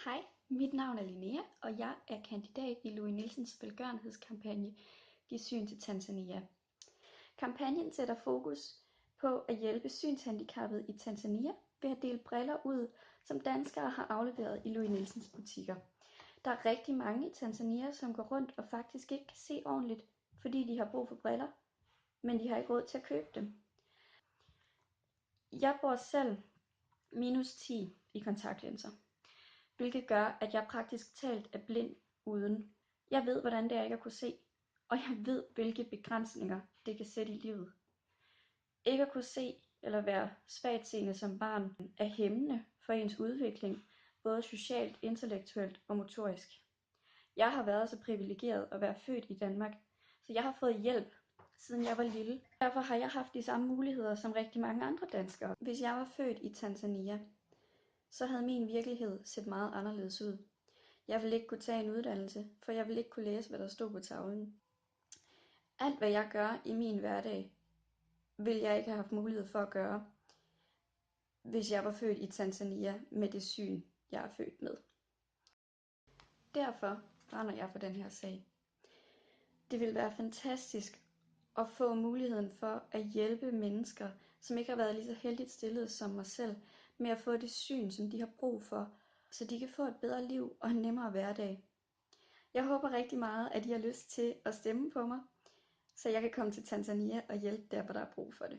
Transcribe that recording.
Hej, mit navn er Linnea, og jeg er kandidat i Louis Nielsens velgørenhedskampagne Giv syn til Tanzania. Kampagnen sætter fokus på at hjælpe synshandicappede i Tanzania ved at dele briller ud, som danskere har afleveret i Louis Nielsens butikker. Der er rigtig mange i Tanzania, som går rundt og faktisk ikke kan se ordentligt, fordi de har brug for briller, men de har ikke råd til at købe dem. Jeg bor selv -10 i kontaktlinser, hvilket gør, at jeg praktisk talt er blind uden. Jeg ved, hvordan det er ikke at kunne se, og jeg ved, hvilke begrænsninger det kan sætte i livet. Ikke at kunne se eller være svagtseende som barn er hæmmende for ens udvikling, både socialt, intellektuelt og motorisk. Jeg har været så privilegeret at være født i Danmark, så jeg har fået hjælp, siden jeg var lille. Derfor har jeg haft de samme muligheder som rigtig mange andre danskere. Hvis jeg var født i Tanzania, så havde min virkelighed set meget anderledes ud. Jeg ville ikke kunne tage en uddannelse, for jeg ville ikke kunne læse, hvad der stod på tavlen. Alt hvad jeg gør i min hverdag, ville jeg ikke have haft mulighed for at gøre, hvis jeg var født i Tanzania med det syn, jeg er født med. Derfor brænder jeg for den her sag. Det ville være fantastisk at få muligheden for at hjælpe mennesker, som ikke har været lige så heldigt stillet som mig selv, med at få det syn, som de har brug for, så de kan få et bedre liv og en nemmere hverdag. Jeg håber rigtig meget, at I har lyst til at stemme på mig, så jeg kan komme til Tanzania og hjælpe der, hvor der er brug for det.